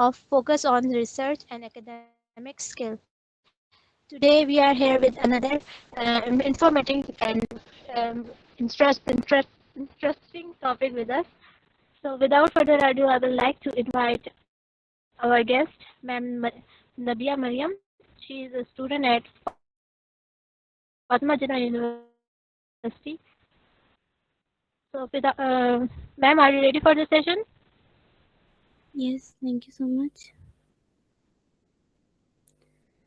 of Focus on Research and Academic Skill. Today we are here with another informative and um, interesting topic with us. So without further ado, I would like to invite our guest, Nabia Mariam. She is a student at Fatima Jinnah University. So, ma'am, are you ready for the session? Yes, thank you so much.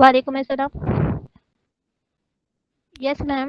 Walaikum assalam. Yes, ma'am.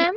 ma'am?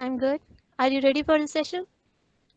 I'm good. Are you ready for the session?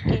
Okay.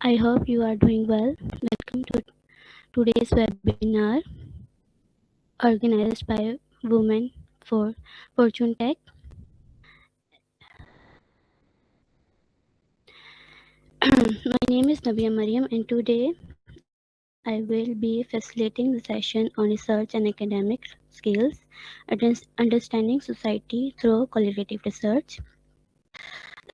I hope you are doing well. Welcome to today's webinar organized by Women for Fortune Tech. My name is Nabia Mariam, and today I will be facilitating the session on research and academic skills, understanding society through qualitative research.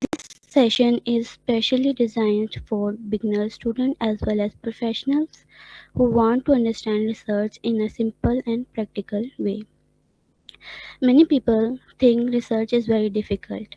This session is specially designed for beginner students as well as professionals who want to understand research in a simple and practical way. Many people think research is very difficult.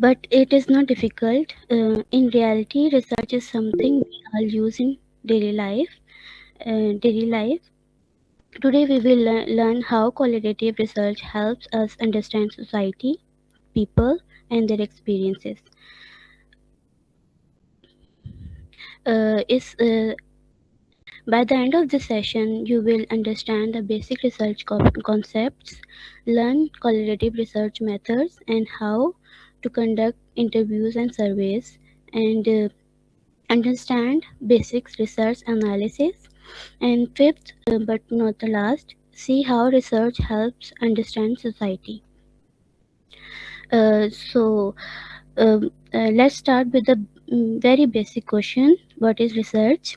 but it is not difficult. In reality, research is something we all use in daily life. Today, we will learn how qualitative research helps us understand society, people, and their experiences. By the end of the session, you will understand the basic research concepts, learn qualitative research methods, and how to conduct interviews and surveys, and understand basics research analysis. And fifth, but not the last, see how research helps understand society. Let's start with the very basic question: what is research?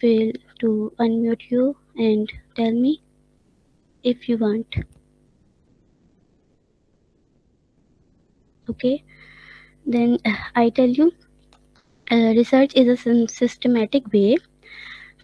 feel to unmute you and tell me if you want. Okay, then I tell you, research is a systematic way,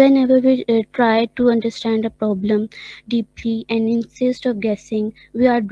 Whenever we try to understand a problem deeply and insist of guessing, we are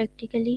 practically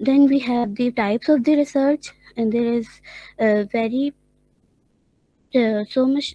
Then we have the types of the research, and there is very so much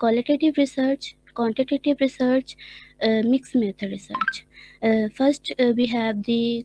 qualitative research, quantitative research, mixed method research. First we have the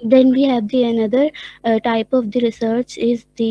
Then we have the another type of the research is the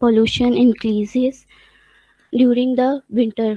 pollution increases during the winter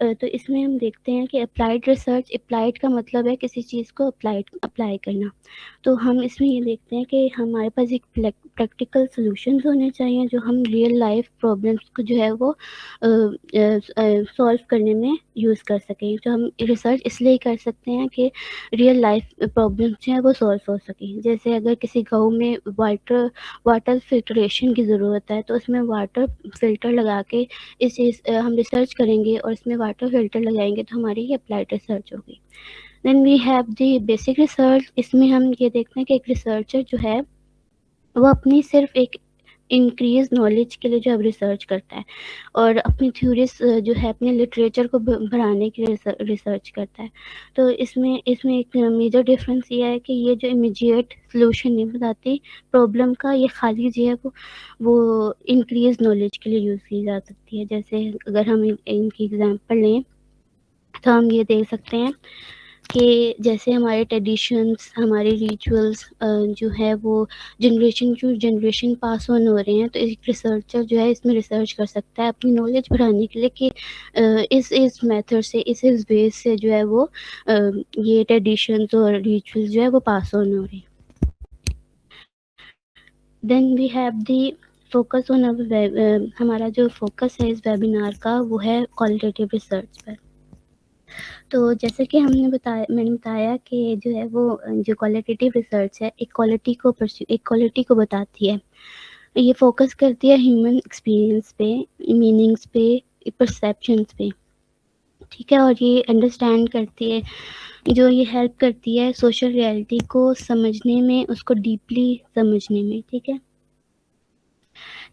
تو اس میں ہم دیکھتے ہیں کہ applied research, applied کا مطلب ہے کسی چیز کو اپلائی کرنا. تو ہم اس میں یہ دیکھتے ہیں کہ ہمارے پاس ایک پریکٹیکل سولوشنز ہونے چاہیے جو ہم ریئل لائف پرابلمس کو جو ہے وہ سولو کرنے میں یوز کر سکیں. تو ہم ریسرچ اس لیے کر سکتے ہیں کہ ریئل لائف پرابلمس جو ہیں وہ سولو ہو سکیں. جیسے اگر کسی گاؤں میں واٹر فلٹریشن کی ضرورت ہے تو اس میں واٹر فلٹر لگا کے اس چیز ہم ریسرچ کریں گے اور اس میں واٹر فلٹر لگائیں گے تو ہماری یہ اپلائیڈ ریسرچ ہوگی. Then we have the basic research. اس میں ہم یہ دیکھتے ہیں کہ ایک ریسرچر جو ہے وہ اپنی صرف ایک انکریز نالج کے لیے جو اب ریسرچ کرتا ہے اور اپنی تھیوریز جو ہے اپنے لٹریچر کو بڑھانے کے لیے ریسرچ کرتا ہے. تو اس میں ایک میجر ڈفرینس یہ ہے کہ یہ جو امیجیٹ سلوشن نہیں بتاتی پرابلم کا، یہ خالی جو ہے وہ انکریز نالج کے لیے یوز کی جا سکتی ہے. جیسے اگر ہم ان کی ایگزامپل لیں تو ہم یہ دیکھ سکتے ہیں کہ جیسے ہمارے ٹریڈیشنس، ہمارے ریچولس جو ہے وہ جنریشن ٹو جنریشن پاس آن ہو رہے ہیں. تو ایک ریسرچر جو ہے اس میں ریسرچ کر سکتا ہے اپنی نالج بڑھانے کے لیے کہ اس میتھڈ سے، اس بیس سے جو ہے وہ یہ ٹریڈیشنس اور ریچولس جو ہے وہ پاس آن ہو رہے ہیں. Then we have the focus on ہمارا جو فوکس ہے اس ویبینار کا وہ ہے کوالٹیٹیو ریسرچ پر. تو جیسے کہ میں نے بتایا کہ جو ہے وہ جو کوالٹیٹیو ریسرچ ہے ایک کوالٹی کو بتاتی ہے. یہ فوکس کرتی ہے ہیومن ایکسپیرئنس پہ، میننگس پہ، پرسیپشنس پہ. ٹھیک ہے. اور یہ انڈرسٹینڈ کرتی ہے، جو یہ ہیلپ کرتی ہے سوشل ریالٹی کو سمجھنے میں، اس کو ڈیپلی سمجھنے میں. ٹھیک ہے.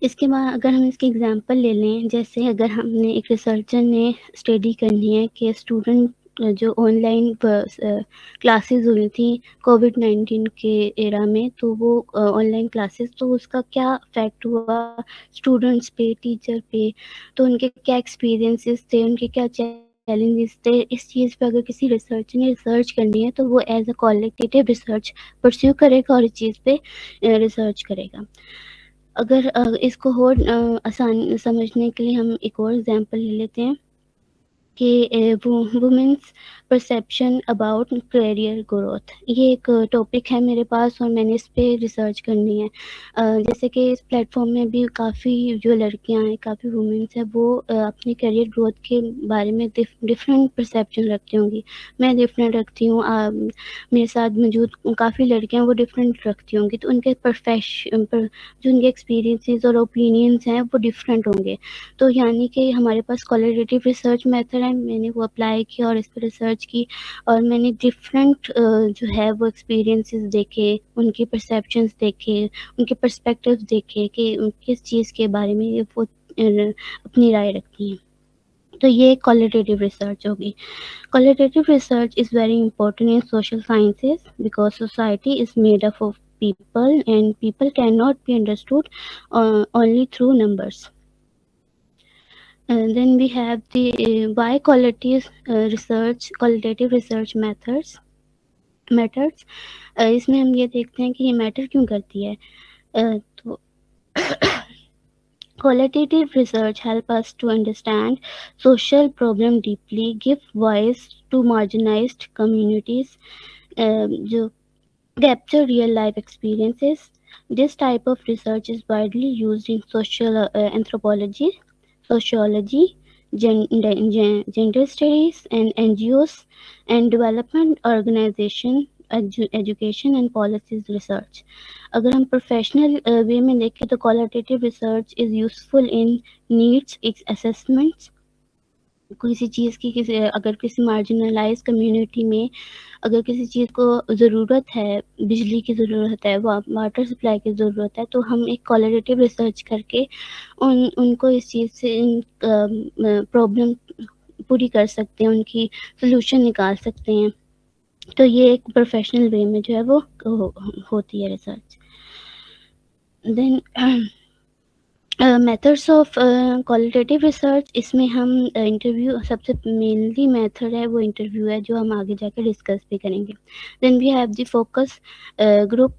اس کے بعد اگر ہم اس کی اگزامپل لے لیں، جیسے اگر ہم نے ایک ریسرچر نے اسٹڈی کرنی ہے کہ اسٹوڈنٹ جو آن لائن کلاسز ہوئی تھیں کووڈ-19 کے ایرا میں، تو وہ آن لائن کلاسز، تو اس کا کیا افیکٹ ہوا اسٹوڈنٹس پہ، ٹیچر پہ، تو ان کے کیا ایکسپیرینسز تھے، ان کے کیا چیلنجز تھے. اس چیز پہ اگر کسی ریسرچر نے ریسرچ کرنی ہے تو وہ as a qualitative research perceive کرے گا اور اس چیز پہ ریسرچ کرے گا. اگر اس کو اور آسان سمجھنے کے لیے ہم ایک اور ایگزامپل لے لیتے ہیں کہ women's perception about career growth. یہ ایک ٹاپک ہے میرے پاس اور میں نے اس پہ ریسرچ کرنی ہے. جیسے کہ اس پلیٹ فارم میں بھی کافی جو لڑکیاں ہیں، کافی وومنس ہیں، وہ اپنی کیریئر گروتھ کے بارے میں ڈفرینٹ پرسیپشن رکھتی ہوں گی. میں ڈفرینٹ رکھتی ہوں، میرے ساتھ موجود کافی لڑکیاں وہ ڈفرینٹ رکھتی ہوں گی. تو ان کے جو ان کے ایکسپیرینسز اور اوپینینس ہیں وہ ڈفرینٹ ہوں گے. تو یعنی کہ ہمارے پاس کوالٹیٹیو ریسرچ میتھڈ ہے. میں نے وہ اپلائی کیا اور اس پہ ریسرچ کی اور میں نے ڈفرینٹ جو ہے وہ ایکسپیرینسز دیکھے، ان کی پرسیپشنز دیکھے، ان کے پرسپیکٹیوز دیکھے کہ کس چیز کے بارے میں وہ اپنی رائے رکھتی ہیں. تو یہ کوالٹیٹیو ریسرچ ہوگی. Qualitative research is very important in social sciences because society is made up of people and people cannot be understood only through numbers. And then we have the why qualitative research methods. اس میں ہم یہ دیکھتے ہیں کہ یہ metre کیوں کرتی ہے. تو qualitative research help us to understand social problem deeply, give voice to marginalized communities, جو capture real life experiences. This type of research is widely used in social anthropology, sociology, gender studies, and NGOs, and development organization, education and policies research. اگر ہم professional way میں دیکھیں تو qualitative research is useful in needs assessments. کسی چیز کی اگر کسی مارجنلائز کمیونٹی میں اگر کسی چیز کو ضرورت ہے، بجلی کی ضرورت ہے، واٹر سپلائی کی ضرورت ہے، تو ہم ایک کوالٹیٹیو ریسرچ کر کے ان کو اس چیز سے پرابلم پوری کر سکتے ہیں، ان کی سلوشن نکال سکتے ہیں. تو یہ ایک پروفیشنل وے میں جو ہے وہ ہوتی ہے research. Then methods of qualitative research. اس میں ہم انٹرویو، سب سے مینلی میتھڈ ہے وہ انٹرویو ہے جو ہم آگے جا کے ڈسکس بھی کریں گے. Then we have the focus group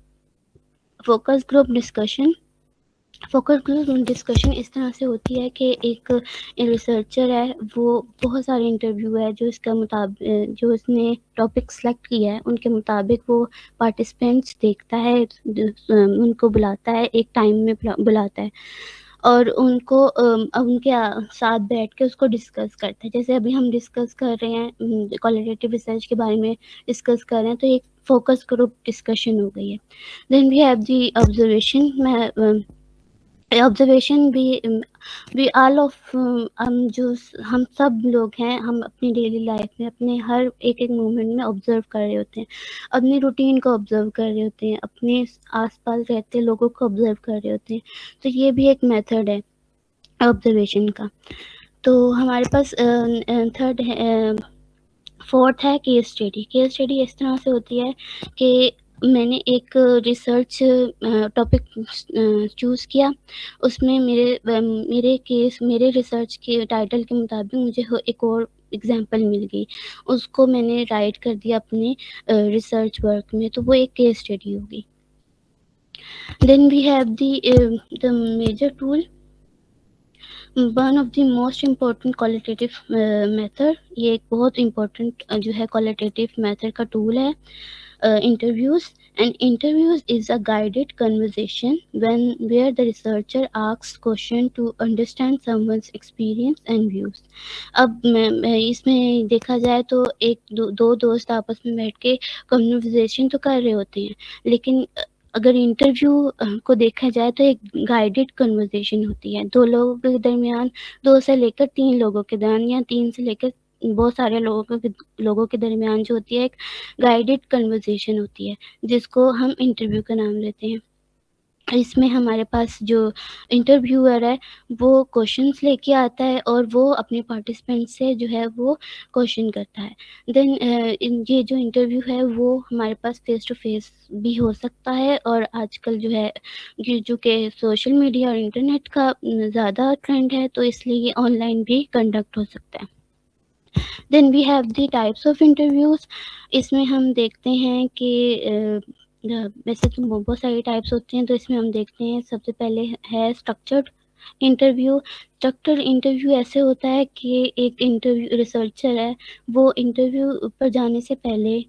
discussion. Focus group discussion اس طرح سے ہوتی ہے کہ ایک ریسرچر ہے، وہ بہت سارے انٹرویو ہے جو اس کا مطابق جو اس نے ٹاپک سلیکٹ کیا ہے ان کے مطابق وہ پارٹیسپینٹس دیکھتا ہے، ان کو بلاتا ہے، ایک ٹائم میں بلاتا ہے اور ان کو ان کے ساتھ بیٹھ کے اس کو ڈسکس کرتا ہے. جیسے ابھی ہم ڈسکس کر رہے ہیں کوالٹیٹیو ریسرچ کے بارے میں ڈسکس کر رہے ہیں، تو ایک فوکس گروپ ڈسکشن ہو گئی ہے. Then we have the observation. Observation بھی آل آف ہم سب لوگ ہیں، ہم اپنی ڈیلی لائف میں اپنے ہر ایک مومنٹ میں آبزرو کر رہے ہوتے ہیں، اپنی روٹین کو آبزرو کر رہے ہوتے ہیں، اپنے آس پاس رہتے لوگوں کو آبزرو کر رہے ہوتے ہیں. تو یہ بھی ایک میتھڈ ہے آبزرویشن کا. تو ہمارے پاس تھرڈ فورتھ ہے کیس اسٹڈی. کیس اسٹڈی اس طرح سے ہوتی ہے کہ میں نے ایک ریسرچ ٹاپک چوز کیا، اس میں میرے ریسرچ کے ٹائٹل کے مطابق مجھے ایک اور اگزامپل مل گئی، اس کو میں نے رائٹ کر دیا اپنے ریسرچ ورک میں، تو وہ ایک کیس اسٹڈی ہوگی. Then we have the major tool. One of the most important qualitative method, یہ ایک بہت امپورٹنٹ جو ہے کوالٹیٹیو میتھڈ کا ٹول ہے interviews. And interviews is a guided conversation where the researcher asks question to understand some one's experience and views. اب اس میں دیکھا جائے تو ایک دو دوست آپس میں بیٹھ کے کنورزیشن تو کر رہے ہوتے ہیں، لیکن اگر انٹرویو کو دیکھا جائے تو ایک گائیڈیڈ کنورزیشن ہوتی ہے، دو لوگوں کے درمیان، 2 سے لے کر 3 لوگوں کے درمیان، یا 3 سے لے کر بہت سارے لوگوں کے درمیان جو ہوتی ہے ایک گائیڈیڈ کنورزیشن ہوتی ہے، جس کو ہم انٹرویو کا نام لیتے ہیں. اس میں ہمارے پاس جو انٹرویور ہے وہ کوشچنس لے کے آتا ہے اور وہ اپنے پارٹیسپینٹ سے جو ہے وہ کوشچن کرتا ہے. دین یہ جو انٹرویو ہے وہ ہمارے پاس فیس ٹو فیس بھی ہو سکتا ہے، اور آج کل جو ہے جو کہ سوشل میڈیا اور انٹرنیٹ کا زیادہ ٹرینڈ ہے، تو اس لیے یہ آن لائن بھی کنڈکٹ ہو سکتا ہے. Then we have the types of interviews. اس میں ہم دیکھتے ہیں کہ ویسے تو بہت ساری ٹائپس ہوتے ہیں، تو اس میں ہم دیکھتے ہیں سب سے پہلے ہے اسٹرکچرڈ انٹرویو. اسٹرکچرڈ انٹرویو ایسے ہوتا ہے کہ ایک انٹرویو ریسرچر ہے، وہ انٹرویو پر جانے سے پہلے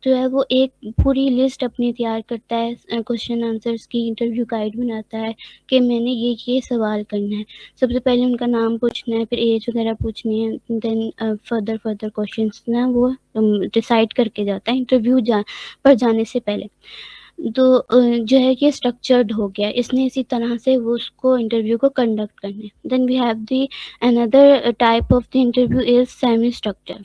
جو ہے وہ ایک پوری لسٹ اپنی تیار کرتا ہے، کوشچن آنسرس کی انٹرویو گائیڈ بناتا ہے کہ میں نے یہ سوال کرنا ہے. سب سے پہلے ان کا نام پوچھنا ہے، پھر ایج وغیرہ پوچھنی ہے، دین فردر کوشچنس نا وہ ڈیسائیڈ کر کے جاتا ہے انٹرویو پر جانے سے پہلے. تو جو ہے یہ اسٹرکچرڈ ہو گیا، اس نے اسی طرح سے وہ اس کو انٹرویو کو کنڈکٹ کرنا ہے. Then we have the another type of the interview is semi structure.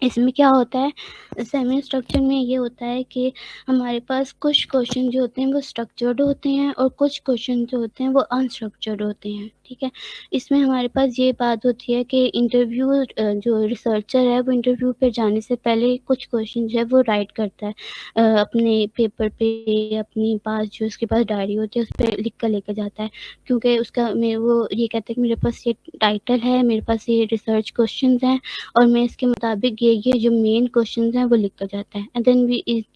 اس میں کیا ہوتا ہے، سیمی اسٹرکچر میں یہ ہوتا ہے کہ ہمارے پاس کچھ کوشچن جو ہوتے ہیں وہ اسٹرکچرڈ ہوتے ہیں اور کچھ کوشچن جو ہوتے ہیں وہ انسٹرکچرڈ ہوتے ہیں. ٹھیک ہے، اس میں ہمارے پاس یہ بات ہوتی ہے کہ انٹرویو جو ریسرچر ہے وہ انٹرویو پہ جانے سے پہلے کچھ کوشچن جو ہے وہ رائٹ کرتا ہے اپنے پیپر پہ، اپنی پاس جو اس کے پاس ڈائری ہوتی ہے اس پہ لکھ کر لے کے جاتا ہے، کیونکہ اس کا وہ یہ کہتا ہے کہ میرے پاس یہ ٹائٹل ہے، میرے پاس یہ ریسرچ کوشچنز ہیں اور میں اس کے مطابق یہ جو مین کوشچنز ہیں وہ لکھ کر جاتا ہے. And then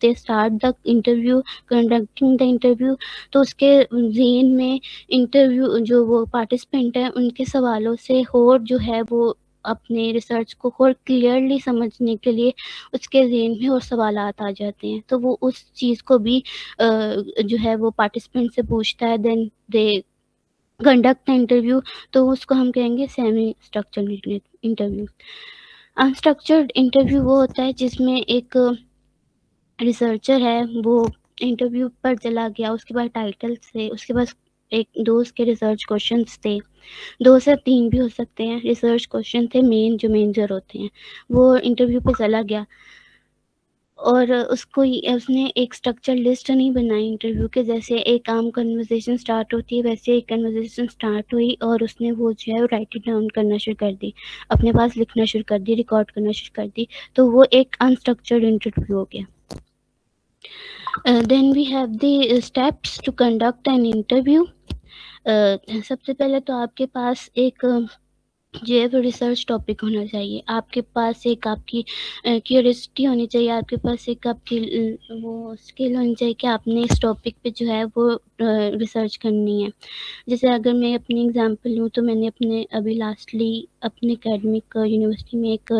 they start the interview, conducting the interview. تو اس کے ذہن میں انٹرویو جو وہ پارٹیسپینٹ ہیں ان کے سوالوں سے اور جو ہے وہ اپنے ریسرچ کو اور کلیئرلی سمجھنے کے لیے اس کے ذہن میں اور سوالات آ جاتے ہیں، تو وہ اس چیز کو بھی جو ہے وہ پارٹیسپینٹ سے پوچھتا ہے. دین دے کنڈکٹ انٹرویو. تو اس کو ہم کہیں گے semi structured interview. Unstructured interview وہ ہوتا ہے جس میں ایک ریسرچر ہے وہ انٹرویو پر چلا گیا، اس کے بعد ٹائٹل سے اس کے پاس ایک اس کے ریسرچ کوشچنس تھے، 2 سے 3 بھی ہو سکتے ہیں ریسرچ کوشچن تھے مین جو میجر ہوتے ہیں. وہ انٹرویو پہ چلا گیا اور اس نے ایک اسٹرکچر لسٹ نہیں بنائی انٹرویو کے، جیسے ایک عام کنورسیشن سٹارٹ ہوتی ہے ویسے ایک کنورسیشن سٹارٹ ہوئی اور اس نے وہ جو ہے رائٹ ڈاؤن کرنا شروع کر دی، اپنے پاس لکھنا شروع کر دی، ریکارڈ کرنا شروع کر دی. تو وہ ایک انسٹرکچرڈ انٹرویو ہو گیا. Then we have the steps to conduct an interview. سب سے پہلے تو آپ کے پاس ایک جو ہے وہ ریسرچ ٹاپک ہونا چاہیے. آپ کے پاس ایک آپ کی کیوریوسٹی ہونی چاہیے, آپ کے پاس ایک آپ کی وہ اسکل ہونی چاہیے کہ آپ نے اس ٹاپک پہ جو ہے وہ ریسرچ کرنی ہے. جیسے اگر میں اپنی اگزامپل لوں تو میں نے ابھی لاسٹلی اپنے اکیڈمک یونیورسٹی میں ایک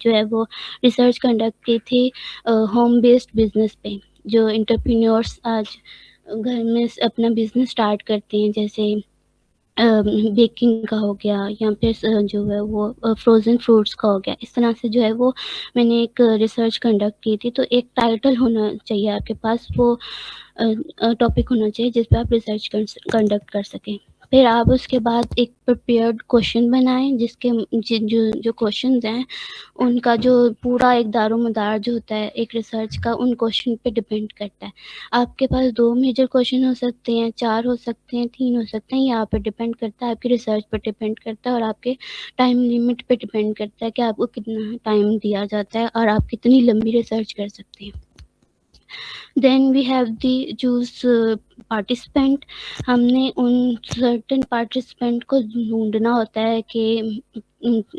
جو ہے وہ ریسرچ کنڈکٹ کی تھی ہوم بیسڈ بزنس پہ. جو انٹرپرینورس آج گھر میں اپنا بزنس اسٹارٹ کرتے ہیں, جیسے بیکنگ کا ہو گیا یا پھر جو ہے وہ فروزن فروٹس کا ہو گیا, اس طرح سے جو ہے وہ میں نے ایک ریسرچ کنڈکٹ کی تھی. تو ایک ٹائٹل ہونا چاہیے آپ کے پاس, وہ ٹاپک ہونا چاہیے جس پہ آپ ریسرچ کنڈکٹ کر سکیں. پھر آپ اس کے بعد ایک پریپیئرڈ کوشچن بنائیں, جس کے جو کوشچنز ہیں ان کا جو پورا ایک دار و مدار جو ہوتا ہے ایک ریسرچ کا, ان کوشچن پہ ڈپینڈ کرتا ہے. آپ کے پاس 2 میجر کوشچن ہو سکتے ہیں, 4 ہو سکتے ہیں, 3 ہو سکتے ہیں, یہ آپ پہ ڈپینڈ کرتا ہے, آپ کی ریسرچ پہ ڈپینڈ کرتا ہے, اور آپ کے ٹائم لیمٹ پہ ڈپینڈ کرتا ہے کہ آپ کو کتنا ٹائم دیا جاتا ہے اور آپ کتنی لمبی ریسرچ کر سکتے ہیں. Then we have the choose participant. ہم نے ان سرٹن پارٹیسپینٹ کو ڈھونڈنا ہوتا ہے کہ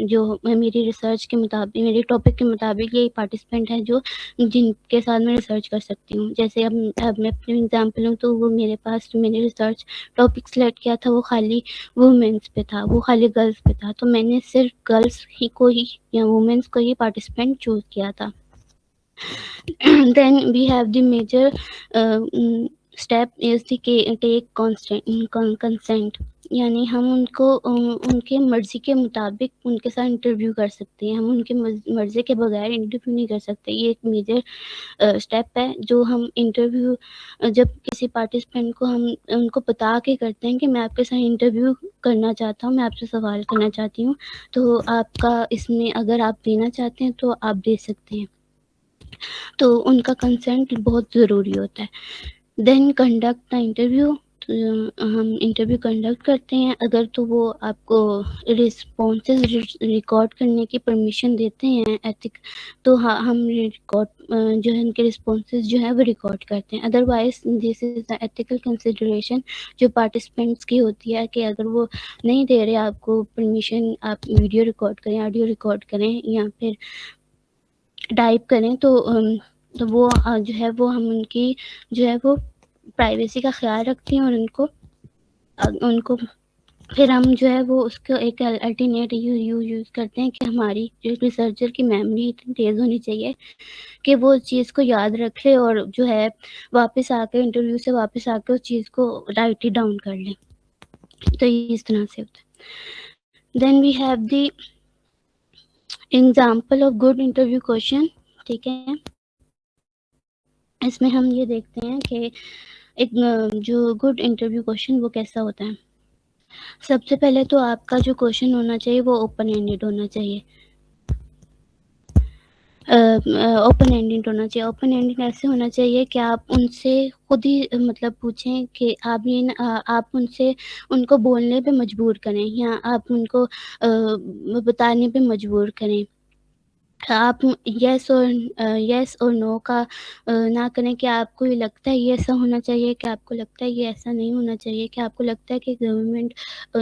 جو میری ریسرچ کے مطابق, میرے ٹاپک کے مطابق یہ پارٹیسپینٹ ہیں جو جن کے ساتھ میں ریسرچ کر سکتی ہوں. جیسے اب میں اپنی اگزامپل ہوں تو وہ میرے پاس میں نے ریسرچ ٹاپک سلیکٹ کیا تھا وہ خالی وومنس پہ تھا, وہ خالی گرلس پہ تھا, تو میں نے صرف گرلس ہی کو ہی یا وومنس کو ہی پارٹیسپینٹ چوز کیا تھا. Then we have the major step is the take consent. یعنی ہم ان کے مرضی کے مطابق ان کے ساتھ انٹرویو کر سکتے ہیں, ہم ان کے مرضی کے بغیر انٹرویو نہیں کر سکتے. یہ ایک میجر اسٹیپ ہے جو ہم انٹرویو جب کسی پارٹیسپینٹ کو ہم ان کو بتا کے کرتے ہیں کہ میں آپ کے ساتھ انٹرویو کرنا چاہتا ہوں, میں آپ سے سوال کرنا چاہتی ہوں, تو آپ کا اس میں اگر آپ دینا چاہتے ہیں تو آپ دے سکتے ہیں. تو ان کا کنسنٹ بہت ضروری ہوتا ہے. دین کنڈکٹ دا انٹرویو. ہم انٹرویو کنڈکٹ کرتے ہیں, اگر تو وہ آپ کو رسپانسز ریکارڈ کرنے کی پرمیشن دیتے ہیں ایتھک, تو ہم ریکارڈ جو ہے ان کے رسپانسز جو ہے وہ ریکارڈ کرتے ہیں. Otherwise this is the ethical consideration جو پارٹیسپینٹس کی ہوتی ہے کہ اگر وہ نہیں دے رہے آپ کو پرمیشن آپ ویڈیو ریکارڈ کریں, آڈیو ریکارڈ کریں یا پھر ٹائپ کریں, تو وہ جو ہے وہ ہم ان کی جو ہے وہ پرائیویسی کا خیال رکھتے ہیں, اور ان کو پھر ہم جو ہے وہ اس کو ایک الٹرنیٹ یوز کرتے ہیں کہ ہماری جو ریسرچر کی میموری اتنی تیز ہونی چاہیے کہ وہ اس چیز کو یاد رکھے اور جو ہے واپس آ کے انٹرویو سے واپس آ کے اس چیز کو رائٹ ہی ڈاؤن کر لیں. تو یہ اس طرح سے ہوتا ہے. Then we have the example of good interview question. ٹھیک ہے, اس میں ہم یہ دیکھتے ہیں کہ ایک جو گڈ انٹرویو کوشچن وہ کیسا ہوتا ہے. سب سے پہلے تو آپ کا جو کوشچن ہونا چاہیے وہ اوپن اینڈیڈ ہونا چاہیے. اوپن اینڈیڈ ہونا چاہیے. اوپن اینڈیڈ ایسے ہونا چاہیے کہ آپ ان سے خود ہی مطلب پوچھیں کہ آپ ان سے ان کو بولنے پہ مجبور کریں یا آپ ان کو بتانے پہ مجبور کریں. آپ یس اور نو کا نہ کریں کہ آپ کو یہ لگتا ہے یہ ایسا ہونا چاہیے, کہ آپ کو لگتا ہے یہ ایسا نہیں ہونا چاہیے, کہ آپ کو لگتا ہے کہ گورنمنٹ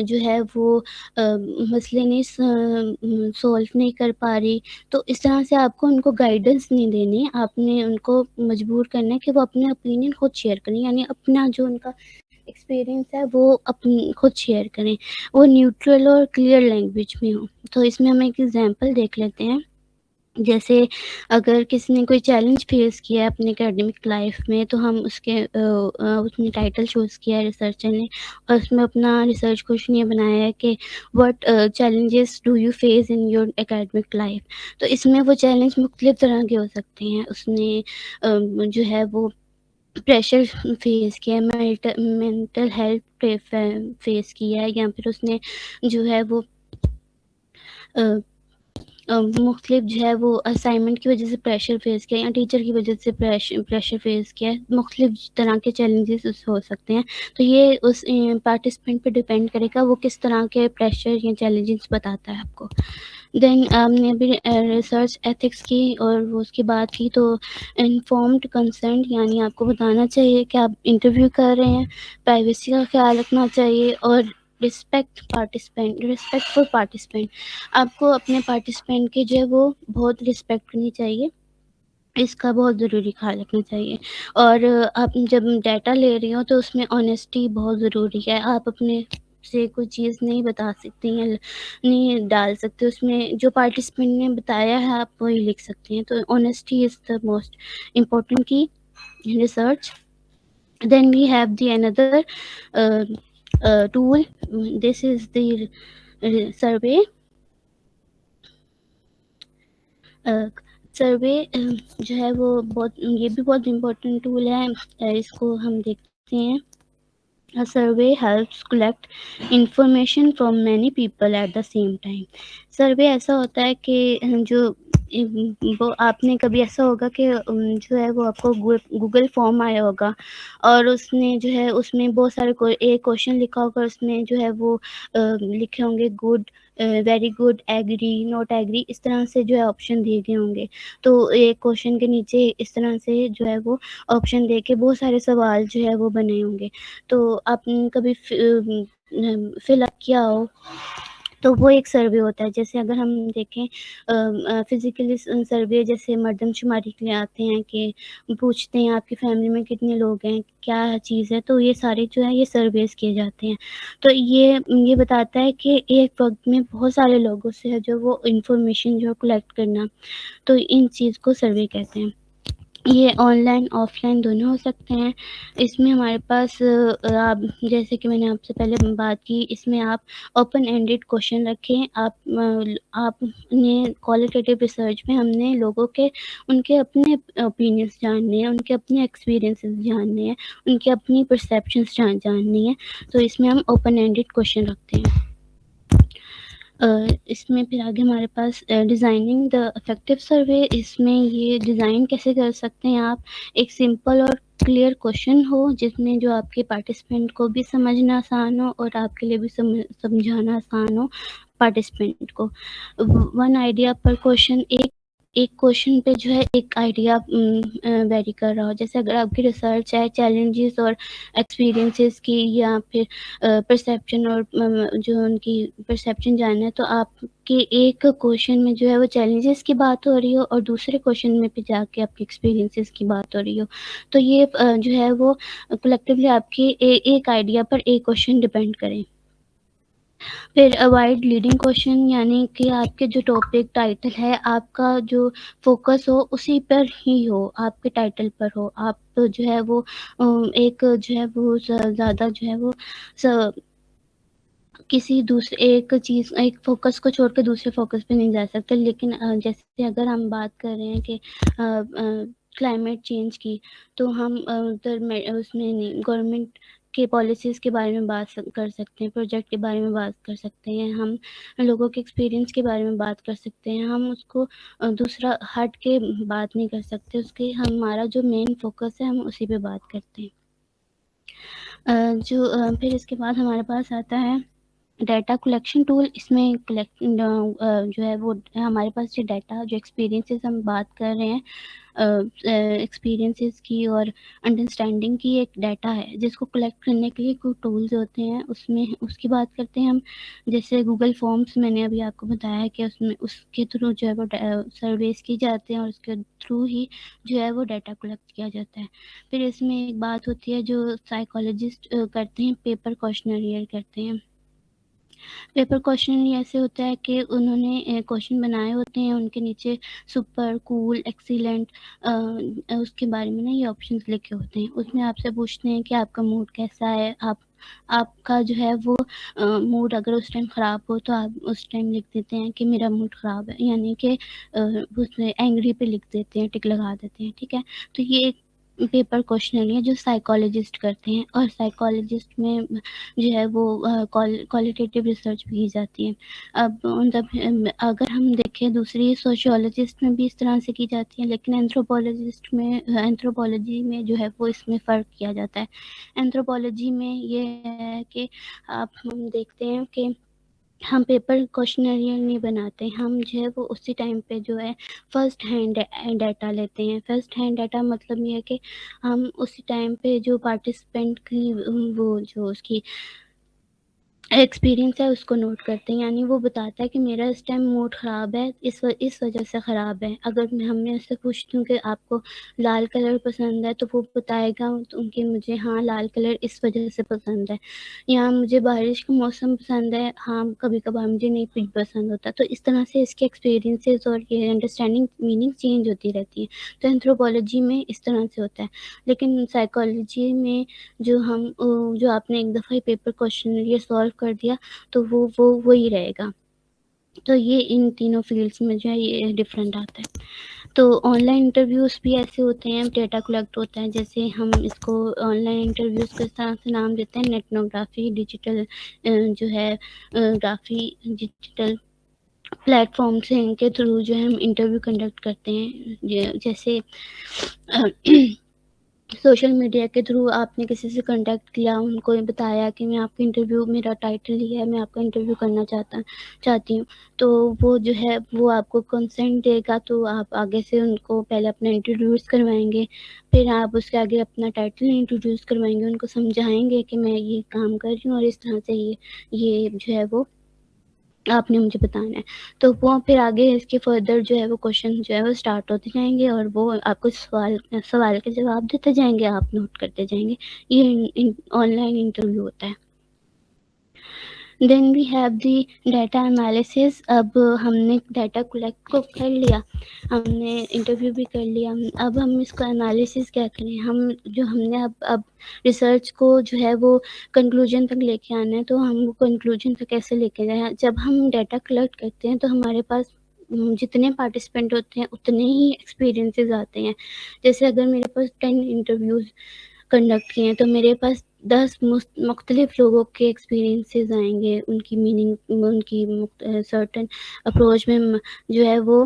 جو ہے وہ مسئلے نہیں سولو نہیں کر پا رہی. تو اس طرح سے آپ کو ان کو گائیڈنس نہیں دینی, آپ نے ان کو مجبور کرنا ہے کہ وہ اپنے اوپینین خود شیئر کریں, یعنی اپنا جو ان کا ایکسپیرینس ہے وہ اپنی خود شیئر کریں, وہ نیوٹرل اور کلیئر لینگویج میں ہو. تو اس میں ہم ایک ایگزامپل دیکھ لیتے ہیں. جیسے اگر کسی نے کوئی چیلنج فیس کیا ہے اپنے اکیڈمک لائف میں, تو ہم اس نے ٹائٹل چوز کیا ہے ریسرچر نے, اور اس میں اپنا ریسرچ کوشچن یہ بنایا ہے کہ what challenges do you face in your academic life. تو اس میں وہ چیلنج مختلف طرح کے ہو سکتے ہیں. اس نے جو ہے وہ پریشر فیس کیا ہے, مینٹل ہیلتھ فیس کیا ہے, یا پھر اس نے جو ہے وہ مختلف جو ہے وہ اسائنمنٹ کی وجہ سے پریشر فیس کیا یا ٹیچر کی وجہ سے پریشر فیس کیا. مختلف طرح کے چیلنجز ہو سکتے ہیں. تو یہ اس پارٹیسپینٹ پہ ڈپینڈ کرے گا وہ کس طرح کے پریشر یا چیلنجز بتاتا ہے آپ کو. دین ہم نے ابھی ریسرچ ایتھکس کی اور وہ اس کی بات کی, تو انفارمڈ کنسنٹ یعنی آپ کو بتانا چاہیے کہ آپ انٹرویو کر رہے ہیں, پرائیویسی کا خیال رکھنا چاہیے, اور ریسپیکٹ فور پارٹیسپینٹ. آپ کو اپنے پارٹیسپینٹ کی جو ہے وہ بہت رسپیکٹ کرنی چاہیے، اس کا بہت ضروری خیال رکھنا چاہیے. اور آپ جب ڈیٹا لے رہی ہو تو اس میں آنیسٹی بہت ضروری ہے. آپ اپنے سے کوئی چیز نہیں بتا سکتی ہیں، نہیں ڈال سکتے اس میں، جو پارٹیسپینٹ نے بتایا ہے آپ وہی لکھ سکتے ہیں. تو honesty is the most important کی research. Then we have the another tool. This is the survey. Survey جو ہے وہ بہت، یہ بھی بہت امپورٹنٹ ٹول ہے. اس کو ہم دیکھتے ہیں. A survey helps collect information from many people at the same time. Survey ایسا ہوتا ہے کہ جو وہ آپ نے کبھی ایسا ہوگا کہ جو ہے وہ آپ کو گوگل فارم آیا ہوگا اور اس نے جو ہے اس میں بہت سارے ایک کوشچن لکھا ہوگا، اس میں جو ہے وہ لکھے ہوں گے good, very good, agree, not agree, اس طرح سے جو ہے آپشن دیے گئے ہوں گے. تو ایک کوشچن کے نیچے اس طرح سے جو ہے وہ آپشن دے کے بہت سارے سوال جو ہے وہ بنے ہوں گے. تو آپ نے کبھی فل اپ کیا ہو تو وہ ایک سروے ہوتا ہے. جیسے اگر ہم دیکھیں فزیکلی سروے جیسے مردم شماری کے لیے آتے ہیں کہ پوچھتے ہیں آپ کی فیملی میں کتنے لوگ ہیں، کیا چیز ہے، تو یہ سارے جو ہے یہ سرویز کیے جاتے ہیں. تو یہ بتاتا ہے کہ ایک وقت میں بہت سارے لوگوں سے جو وہ انفارمیشن جو کلیکٹ کرنا، تو ان چیز کو سروے کہتے ہیں. یہ آن لائن آف لائن دونوں ہو سکتے ہیں. اس میں ہمارے پاس آپ جیسے کہ میں نے آپ سے پہلے بات کی، اس میں آپ اوپن اینڈیڈ کوشچن رکھیں. آپ نے کوالٹیٹیو ریسرچ میں ہم نے لوگوں کے ان کے اپنے اوپینینس جاننے ہیں، ان کے اپنے ایکسپیرینسز جاننے ہیں، ان کے اپنی پرسیپشنس جاننی ہیں. تو اس میں ہم اوپن اینڈیڈ کوشچن رکھتے ہیں. اس میں پھر آگے ہمارے پاس ڈیزائننگ دا افیکٹو سروے. اس میں یہ ڈیزائن کیسے کر سکتے ہیں آپ، ایک سمپل اور کلیئر کوشچن ہو جس میں جو آپ کے پارٹیسپینٹ کو بھی سمجھنا آسان ہو اور آپ کے لیے بھی سمجھانا آسان ہو پارٹیسپینٹ کو. ون آئیڈیا پر کوشچن، ایک کوشچن پہ جو ہے ایک آئیڈیا ویری کر رہا ہو. جیسے اگر آپ کی ریسرچ ہے چیلنجز اور ایکسپیرینسز کی، یا پھر پرسیپشن اور جو ان کی پرسیپشن جاننا ہے، تو آپ کے ایک کوشچن میں جو ہے وہ چیلنجز کی بات ہو رہی ہو اور دوسرے کوشچن میں پہ جا کے آپ کی ایکسپیرینسز کی بات ہو رہی ہو. تو یہ جو ہے وہ کلیکٹیولی آپ کی ایک آئیڈیا پر ایک کوشچن ڈیپینڈ کریں. پھر اوائڈ لیڈنگ کوشچن، یعنی کہ آپ کے جو ٹاپک ٹائٹل ہے آپ کا جو فوکس ہو اسی پر ہی ہو، آپ کے ٹائٹل پر ہو. آپ جو ہے وہ ایک جو ہے وہ زیادہ جو ہے وہ کسی دوسرے ایک چیز، ایک فوکس کو چھوڑ کے دوسرے فوکس پہ نہیں جا سکتے. لیکن جیسے اگر ہم بات کر رہے ہیں کہ کلائمیٹ چینج کی، تو ہم ادھر اس میں نہیں، گورنمنٹ کے پالیسیز کے بارے میں بات کر سکتے ہیں، پروجیکٹ کے بارے میں بات کر سکتے ہیں، ہم لوگوں کے ایکسپیرینس کے بارے میں بات کر سکتے ہیں. ہم اس کو دوسرا ہٹ کے بات نہیں کر سکتے. اس کے ہمارا جو مین فوکس ہے ہم اسی پہ بات کرتے ہیں. پھر اس کے بعد ہمارے پاس آتا ہے ڈیٹا کلیکشن ٹول. اس میں جو ہے وہ ہمارے پاس جو ڈیٹا، جو ایکسپیرینسز ہم بات کر رہے ہیں، ایکسپیرینسز کی اور انڈرسٹینڈنگ کی ایک ڈیٹا ہے جس کو کلیکٹ کرنے کے لیے کوئی ٹولز ہوتے ہیں. اس میں اس کی بات کرتے ہیں ہم. جیسے گوگل فارمز میں نے ابھی آپ کو بتایا ہے کہ اس میں اس کے تھرو جو ہے وہ سرویز کی جاتے ہیں اور اس کے تھرو ہی جو ہے وہ ڈیٹا کلیکٹ کیا جاتا ہے. پھر اس میں ایک بات ہوتی ہے جو سائیکالوجسٹ کرتے ہیں، پیپر کوشچنریئر کرتے ہیں. پیپر کوشچن ایسے ہوتا ہے کہ انہوں نے کوشچن بنائے ہوتے ہیں، ان کے نیچے سپر، کول، ایکسیلنٹ، اس کے بارے میں نا یہ آپشنز لکھے ہوتے ہیں. اس میں آپ سے پوچھتے ہیں کہ آپ کا موڈ کیسا ہے، آپ کا جو ہے وہ موڈ اگر اس ٹائم خراب ہو تو آپ اس ٹائم لکھ دیتے ہیں کہ میرا موڈ خراب ہے، یعنی کہ اس میں اینگری پہ لکھ دیتے ہیں، ٹک لگا دیتے ہیں. ٹھیک ہے، تو یہ ایک پیپر کوشچنری ہے جو سائیکالوجسٹ کرتے ہیں. اور سائیکالوجسٹ میں جو ہے وہ کوالٹیٹیو ریسرچ بھی کی جاتی ہے. اب اگر ہم دیکھیں دوسری سوشیولوجسٹ میں بھی اس طرح سے کی جاتی ہے، لیکن اینتھروپولوجی میں جو ہے وہ اس میں فرق کیا جاتا ہے. اینتھروپولوجی میں یہ ہے کہ ہم دیکھتے ہیں کہ ہم پیپر کوشچنریئر نہیں بناتے، ہم جو ہے وہ اسی ٹائم پہ جو ہے فرسٹ ہینڈ ڈیٹا لیتے ہیں. فرسٹ ہینڈ ڈیٹا مطلب یہ ہے کہ ہم اسی ٹائم پہ جو پارٹیسپینٹ کی وہ جو اس کی ایکسپیرینس ہے اس کو نوٹ کرتے ہیں، یعنی وہ بتاتا ہے کہ میرا اس ٹائم موڈ خراب ہے، اس وجہ سے خراب ہے۔ اگر ہم نے اس سے پوچھتی ہوں کہ آپ کو لال کلر پسند ہے تو وہ بتائے گا کہ مجھے ہاں لال کلر اس وجہ سے پسند ہے، یا مجھے بارش کا موسم پسند ہے، ہاں کبھی کبھار مجھے نہیں بھی پسند ہوتا۔ تو اس طرح سے اس کے ایکسپیرینسز اور یہ انڈرسٹینڈنگ میننگ چینج ہوتی رہتی ہے۔ تو اینتھروپولوجی میں اس طرح سے ہوتا ہے، لیکن سائیکالوجی میں جو آپ نے ایک دفعہ ہی پیپر کوشچن یہ سالو کر دیا تو وہی رہے گا۔ تو یہ ان تینوں فیلڈس میں جو ہے یہ ڈفرینٹ آتا ہے۔ تو آن لائن انٹرویوز بھی ایسے ہوتے ہیں، ڈیٹا کلیکٹ ہوتا ہے، جیسے ہم اس کو آن لائن انٹرویوز کس طرح سے نام دیتے ہیں، نیٹنوگرافی، ڈیجیٹل جو ہے گرافی، ڈیجیٹل پلیٹ فارمس ہیں، ان کے تھرو جو ہے ہم انٹرویو کنڈکٹ کرتے ہیں۔ جیسے سوشل میڈیا کے تھرو آپ نے کسی سے کنٹیکٹ کیا، ان کو بتایا کہ میں آپ کا انٹرویو، میرا ٹائٹل یہ ہے، میں آپ کا انٹرویو کرنا چاہتی ہوں، تو وہ جو ہے وہ آپ کو کنسنٹ دے گا، تو آپ آگے سے ان کو پہلے اپنا انٹروڈیوس کروائیں گے، پھر آپ اس کے آگے اپنا ٹائٹل انٹروڈیوس کروائیں گے، ان کو سمجھائیں گے کہ میں یہ کام کر رہی ہوں اور اس طرح سے یہ جو ہے وہ آپ نے مجھے بتانا ہے۔ تو وہ پھر آگے اس کے فردر جو ہے وہ کوشچن جو ہے وہ اسٹارٹ ہوتے جائیں گے، اور وہ آپ کو سوال کے جواب دیتے جائیں گے، آپ نوٹ کرتے جائیں گے۔ یہ آن لائن انٹرویو ہوتا ہے۔ Then we have the data analysis. اب ہم نے ڈیٹا کلیکٹ کو کر لیا، ہم نے انٹرویو بھی کر لیا، اب ہم اس کا انالیسس کیا کریں، ہم نے اب ریسرچ کو جو ہے وہ کنکلوژن تک لے کے آنا ہے، تو ہم وہ کنکلوژن تک کیسے لے کے جائیں۔ جب ہم ڈیٹا کلیکٹ کرتے ہیں تو ہمارے پاس جتنے پارٹیسپینٹ ہوتے ہیں اتنے ہی ایکسپیرینسز آتے ہیں۔ جیسے اگر میرے پاس 10 انٹرویوز کنڈکٹ کیے ہیں تو میرے پاس 10 مختلف لوگوں کے ایکسپیرینسز آئیں گے، ان کی میننگ، ان کی سرٹن اپروچ میں جو ہے وہ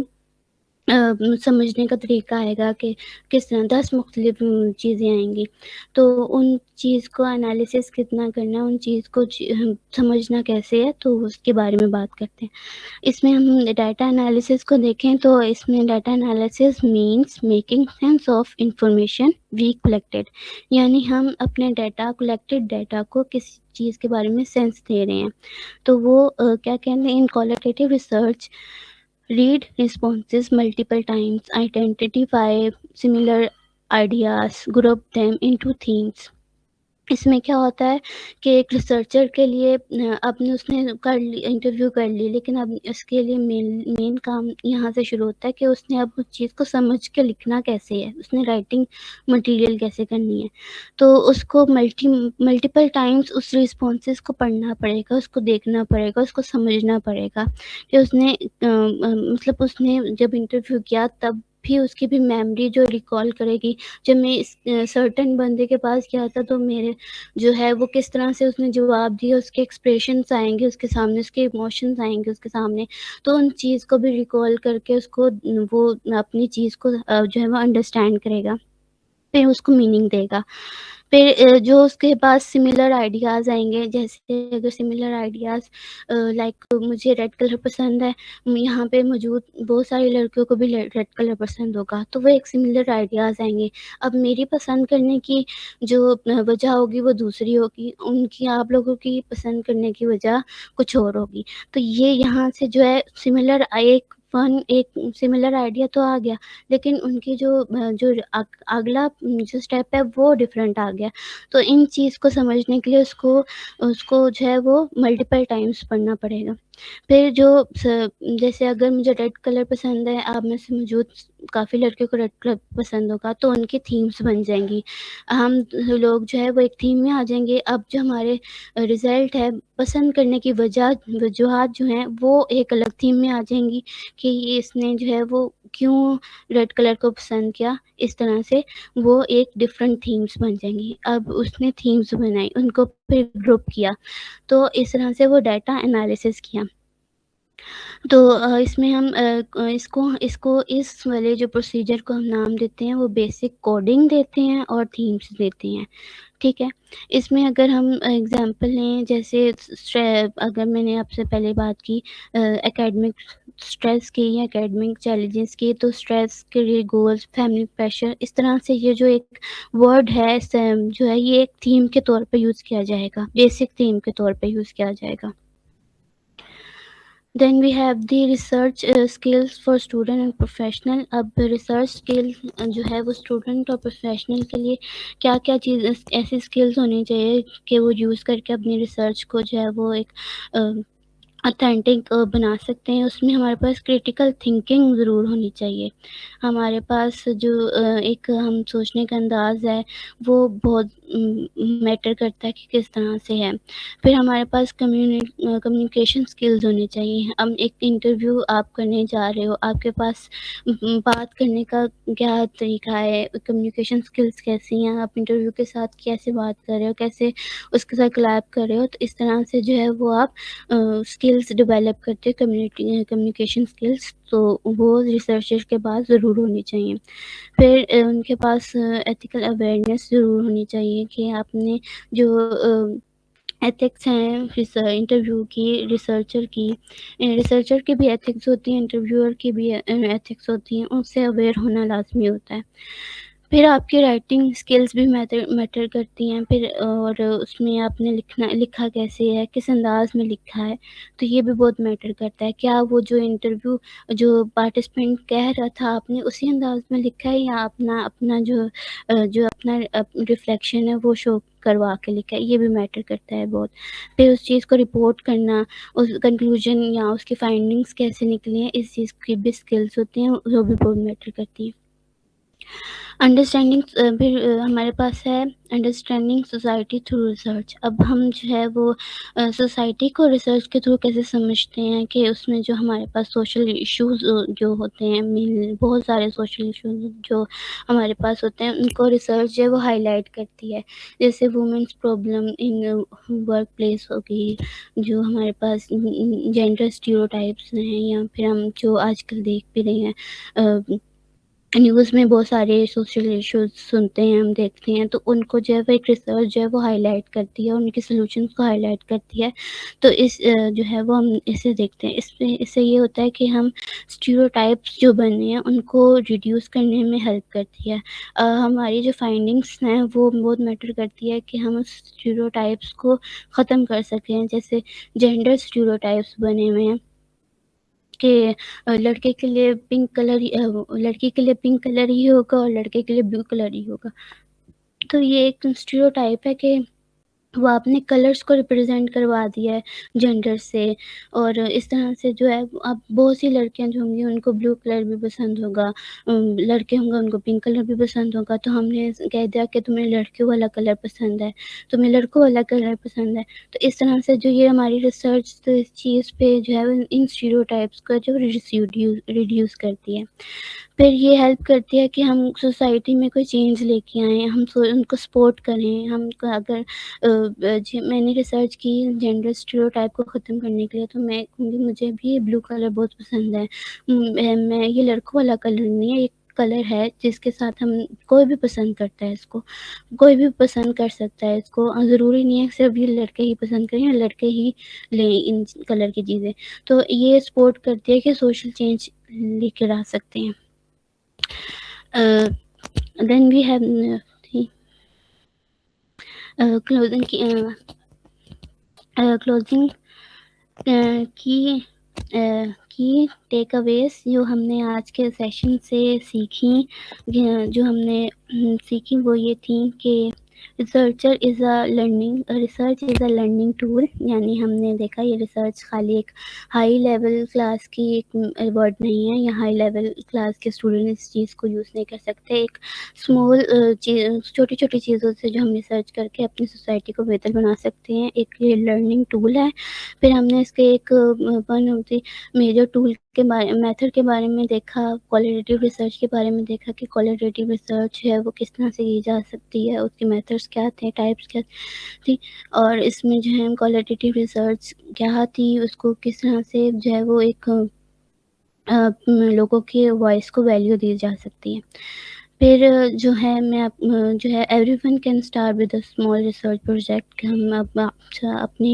سمجھنے کا طریقہ آئے گا کہ کس طرح 10 مختلف چیزیں آئیں گی، تو ان چیز کو انالیسس کتنا کرنا، ان چیز کو سمجھنا کیسے ہے، تو اس کے بارے میں بات کرتے ہیں۔ اس میں ہم ڈیٹا انالیسس کو دیکھیں تو اس میں data analysis means making sense of information we collected, یعنی ہم اپنے کلیکٹڈ ڈیٹا کو کسی چیز کے بارے میں سینس دے رہے ہیں، تو وہ کیا کہتے ہیں، in qualitative research read responses multiple times, identify similar ideas, group them into themes۔ اس میں کیا ہوتا ہے کہ ایک ریسرچر کے لیے اب اس نے انٹرویو کر لی، لیکن اب اس کے لیے مین کام یہاں سے شروع ہوتا ہے کہ اس نے اب اس چیز کو سمجھ کے لکھنا کیسے ہے، اس نے رائٹنگ مٹیریل کیسے کرنی ہے، تو اس کو ملٹیپل ٹائمز اس رسپانسز کو پڑھنا پڑے گا، اس کو دیکھنا پڑے گا، اس کو سمجھنا پڑے گا کہ اس نے مطلب اس نے جب انٹرویو کیا تب بھی اس کی بھی میموری جو ریکال کرے گی، جب میں اس سرٹن بندے کے پاس گیا تھا تو میرے جو ہے وہ کس طرح سے اس نے جواب دیا، اس کے ایکسپریشنس آئیں گے اس کے سامنے، اس کے ایموشنز آئیں گے اس کے سامنے، تو ان چیز کو بھی ریکال کر کے اس کو وہ اپنی چیز کو جو ہے وہ انڈرسٹینڈ کرے گا، پھر اس کو میننگ دے گا۔ پھر جو اس کے پاس سملر آئیڈیاز آئیں گے، جیسے اگر سملر آئیڈیاز لائک مجھے ریڈ کلر پسند ہے، یہاں پہ موجود بہت ساری لڑکیوں کو بھی ریڈ کلر پسند ہوگا، تو وہ ایک سملر آئیڈیاز آئیں گے۔ اب میری پسند کرنے کی جو وجہ ہوگی وہ دوسری ہوگی، ان کی آپ لوگوں کی پسند کرنے کی وجہ کچھ اور ہوگی، تو یہ یہاں سے جو ہے سملر ایک سملر آئیڈیا تو آ گیا، لیکن ان کی جو اگلا جو اسٹیپ ہے وہ ڈفرینٹ آ گیا، تو ان چیز کو سمجھنے کے لیے اس کو جو ہے وہ ملٹیپل ٹائمز پڑھنا پڑے گا۔ پھر جیسے اگر مجھے ریڈ کلر پسند ہے، آپ میں سے موجود کافی لڑکیوں کو ریڈ کلر پسند ہوگا، تو ان کی تھیمز بن جائیں گی، ہم لوگ جو ہے وہ ایک تھیم میں آ جائیں گے۔ اب جو ہمارے رزلٹ ہے پسند کرنے کی وجوہات جو ہیں وہ ایک الگ تھیم میں آ جائیں گی کہ اس نے جو ہے وہ کیوں ریڈ کلر کو پسند کیا، اس طرح سے وہ ایک ڈفرینٹ تھیمز بن جائیں گی۔ اب اس نے تھیمز بنائی، ان کو پھر گروپ کیا، تو اس طرح سے وہ ڈیٹا انالیسس کیا۔ تو اس میں ہم اس والے جو پروسیجر کو ہم نام دیتے ہیں وہ بیسک کوڈنگ دیتے ہیں اور تھیمز دیتے ہیں، ٹھیک ہے۔ اس میں اگر ہم اگزامپل لیں، جیسے اگر میں نے آپ سے پہلے بات کی اکیڈمک اسٹریس کی یا اکیڈمک چیلنجز کی، تو stress, career goals, family pressure, اس طرح سے یہ جو ایک ورڈ ہے جو ہے یہ ایک تھیم کے طور پہ یوز کیا جائے گا، بیسک تھیم کے طور پہ یوز کیا جائے گا. Then we have the research skills for student and professional. اب ریسرچ اسکل جو ہے وہ اسٹوڈنٹ اور پروفیشنل کے لیے کیا کیا چیز ایسی اسکلس ہونی چاہیے کہ وہ یوز کر کے اپنی ریسرچ کو جو ہے وہ ایک اتھینٹک بنا سکتے ہیں. اس میں ہمارے پاس کریٹیکل تھنکنگ ضرور ہونی چاہیے. ہمارے پاس جو ایک ہم سوچنے کا انداز ہے وہ بہت میٹر کرتا ہے کہ کس طرح سے ہے. پھر ہمارے پاس کمیونیکیشن اسکلز ہونی چاہیے. ہم ایک انٹرویو آپ کرنے جا رہے ہو، آپ کے پاس بات کرنے کا کیا طریقہ ہے، کمیونیکیشن اسکلز کیسی ہیں، آپ انٹرویو کے ساتھ کیسے بات کر رہے ہو، کیسے اس کے ساتھ کلیب کر رہے ہو. تو اس طرح سے جو ہے وہ آپ اسکلز ڈیولپ کرتے کمیونیکیشن اسکلز، تو وہ ریسرچر کے پاس ضرور ہونی چاہیے. پھر ان کے پاس ایتھیکل اویئرنیس ضرور ہونی چاہیے کہ آپ نے جو ایتھکس ہیں انٹرویو کی، ریسرچر کی بھی ایتھکس ہوتی ہیں، انٹرویور کی بھی ایتھکس ہوتی ہیں، ان سے اویئر ہونا لازمی ہوتا ہے. پھر آپ کی رائٹنگ اسکلز بھی میٹر کرتی ہیں. پھر اور اس میں آپ نے لکھا کیسے ہے، کس انداز میں لکھا ہے، تو یہ بھی بہت میٹر کرتا ہے. کیا وہ جو انٹرویو جو پارٹیسپینٹ کہہ رہا تھا آپ نے اسی انداز میں لکھا ہے، یا اپنا جو اپنا ریفلیکشن ہے وہ شو کروا کے لکھا ہے. یہ بھی میٹر کرتا ہے بہت. پھر اس چیز کو رپورٹ کرنا، اس کنکلوژن یا اس کی فائنڈنگز کیسے نکلی ہیں، اس چیز کی بھی اسکلس ہوتی ہیں، وہ بھی بہت میٹر کرتی ہیں. انڈرسٹینڈنگ پھر ہمارے پاس ہے انڈرسٹینڈنگ سوسائٹی تھرو ریسرچ. اب ہم جو ہے وہ سوسائٹی کو ریسرچ کے تھرو کیسے سمجھتے ہیں کہ اس میں جو ہمارے پاس سوشل ایشوز جو ہوتے ہیں، بہت سارے سوشل ایشوز جو ہمارے پاس ہوتے ہیں، ان کو ریسرچ جو ہے وہ ہائی لائٹ کرتی ہے. جیسے women's problem in workplace ہوگی، جو ہمارے پاس جینڈر اسٹیریوٹائپس ہیں، یا پھر ہم جو آج کل دیکھ بھی رہے ہیں نیوز میں بہت سارے سوشل ایشوز سنتے ہیں، ہم دیکھتے ہیں، تو ان کو جو ہے وہ ایک ریسرچ جو ہے وہ ہائی لائٹ کرتی ہے، ان کے سلوشنس کو ہائی لائٹ کرتی ہے. تو اس جو ہے وہ ہم اسے دیکھتے ہیں. اس سے یہ ہوتا ہے کہ ہم اسٹیریوٹائپس جو بنے ہیں ان کو ریڈیوس کرنے میں ہیلپ کرتی ہے. ہماری جو فائنڈنگس ہیں وہ بہت میٹر کرتی ہے کہ ہم اس اسٹیریوٹائپس کو ختم کر سکیں. جیسے جینڈر اسٹیریوٹائپس بنے ہوئے ہیں کہ لڑکے کے لیے پنک کلر، لڑکی کے لیے پنک کلر ہی ہوگا اور لڑکے کے لیے بلو کلر ہی ہوگا. تو یہ ایک اسٹیریوٹائپ ہے کہ وہ آپ نے کلرز کو ریپرزینٹ کروا دیا ہے جینڈر سے. اور اس طرح سے جو ہے اب بہت سی لڑکیاں جو ہوں گی ان کو بلو کلر بھی پسند ہوگا، لڑکے ہوں گے ان کو پنک کلر بھی پسند ہوگا. تو ہم نے کہہ دیا کہ تمہیں لڑکیوں والا کلر پسند ہے، تمہیں لڑکوں والا کلر پسند ہے. تو اس طرح سے جو یہ ہماری ریسرچ تو اس چیز پہ جو ہے ان اسٹیریوٹائپس کو جو ریڈیوس کرتی ہے. پھر یہ ہیلپ کرتی ہے کہ ہم سوسائٹی میں کوئی چینج لے کے آئیں، ہم ان کو سپورٹ کریں. ہم کو اگر میں نے ریسرچ کی جینڈر اسٹیریوٹائپ کو ختم کرنے کے لیے، تو میں کہوں گی مجھے بھی بلو کلر بہت پسند ہے. میں یہ لڑکوں والا کلر نہیں ہے، ایک کلر ہے جس کے ساتھ ہم کوئی بھی پسند کرتا ہے، اس کو کوئی بھی پسند کر سکتا ہے. اس کو ضروری نہیں ہے صرف یہ لڑکے ہی پسند کریں یا لڑکے ہی لیں ان کلر کی چیزیں. تو یہ سپورٹ کرتی ہے کہ سوشل چینج لے کر آ سکتے ہیں. دین وی ہیو کلوزنگ کی ٹیک اویز جو ہم نے آج کے سیشن سے سیکھی، جو ہم نے سیکھی وہ یہ تھیں کہ research is a learning tool. یعنی ہم نے دیکھا یہ ریسرچ خالی ایک ہائی لیول کلاس کی ایک ورڈ نہیں ہے، یا ہائی لیول کلاس کے اسٹوڈنٹ اس چیز کو یوز نہیں کر سکتے. ایک اسمال چھوٹی چھوٹی چیزوں سے جو ہم ریسرچ کر کے اپنی سوسائٹی کو بہتر بنا سکتے ہیں، ایک یہ لرننگ ٹول ہے. پھر ہم نے اس کے ایک one of the major tool کے میتھڈ کے بارے میں دیکھا، کوالٹیٹیو ریسرچ کے بارے میں دیکھا کہ کوالٹیٹیو ریسرچ ہے وہ کس طرح سے کی جا سکتی ہے، اس کے میتھڈس کیا تھے، ٹائپس کیا تھی، اور اس میں جو ہے کوالٹیٹیو ریسرچ کیا تھی، اس کو کس طرح سے جو ہے وہ ایک لوگوں کے وائس کو ویلیو دی جا سکتی ہے. پھر جو ہے جو ہے every one can start with a small research project کہ ہم میں اپنی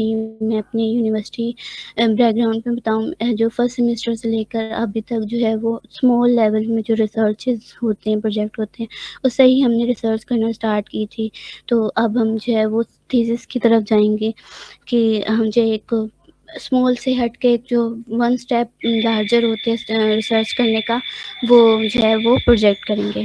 یونیورسٹی بیک گراؤنڈ میں بتاؤں جو فرسٹ سیمسٹر سے لے کر ابھی تک جو ہے وہ اسمال لیول میں جو ریسرچز ہوتے ہیں پروجیکٹ ہوتے ہیں اس سے ہی ہم نے ریسرچ کرنا اسٹارٹ کی تھی. تو اب ہم جو ہے وہ تھیسس کی طرف جائیں گے کہ ہم جو ایک اسمال سے ہٹ کے جو ون اسٹیپ لارجر ہوتے ہیں ریسرچ کرنے کا وہ جو ہے وہ پروجیکٹ کریں گے.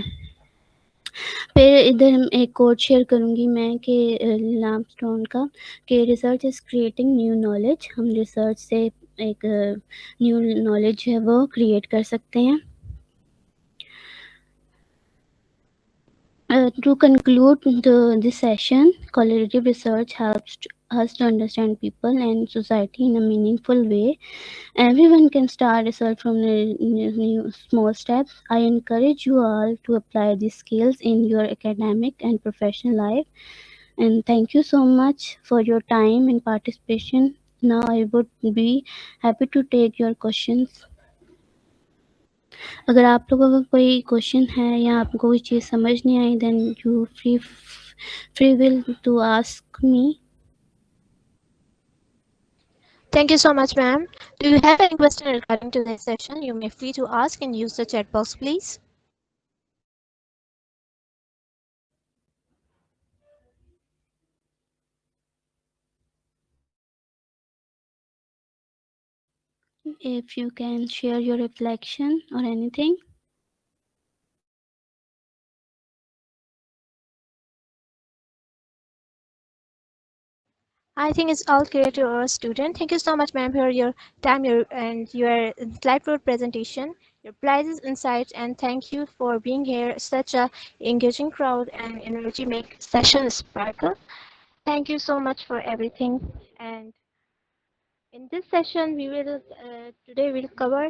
پھر ادھر ایک کوٹ شیئر کروں گی میں کہ لام اسٹون کا کہ research is creating new knowledge. ہم ریسرچ سے ایک نیو نالج جو ہے وہ کریٹ کر سکتے ہیں. To conclude this session, collaborative research helps us to understand people and society in a meaningful way. Everyone can start research from new small steps. I encourage you all to apply these skills in your academic and professional life. And thank you so much for your time and participation. Now I would be happy to take your questions. اگر آپ لوگوں کا کوئی question ہے یا آپ کو کوئی چیز سمجھ نہیں آئی then you free will to ask me. Thank you so much, ma'am. Do you have any question regarding to this session? You may free to ask and use the chat box, please. If you can share your reflection or anything. I think it's all clear to our student. Thank you so much, ma'am, for your time and your slide presentation, your prizes, insights, and thank you for being here. Such a engaging crowd and energy make session sparkle. Thank you so much for everything. And in this session, today we'll cover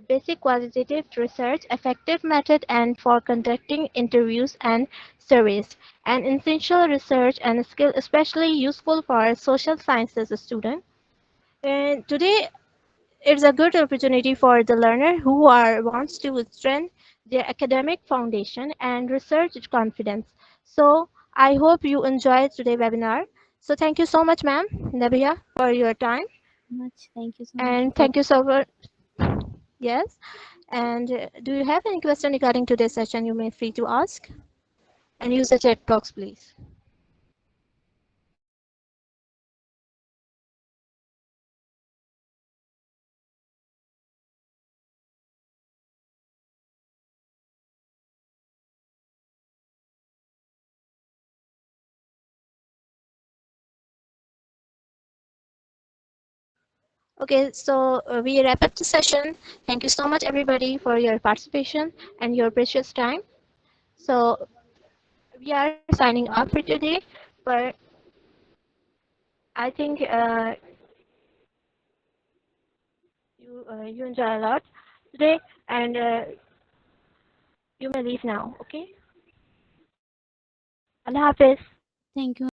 basic qualitative research, effective method, and for conducting interviews and surveys, and essential research and skill, especially useful for social sciences student. And today, it's a good opportunity for the learner who wants to strengthen their academic foundation and research confidence. So I hope you enjoyed today's webinar. So thank you so much, ma'am, Nabia, for your time. Thank you so much. And thank you so much. Yes. And do you have any question regarding today's session? You may free to ask and use the chat box, please. Okay, so we wrap up the session. Thank you so much, everybody, for your participation and your precious time. So we are signing off for today, but I think you enjoy a lot today, and you may leave now. Okay. Allah Hafiz. Thank you.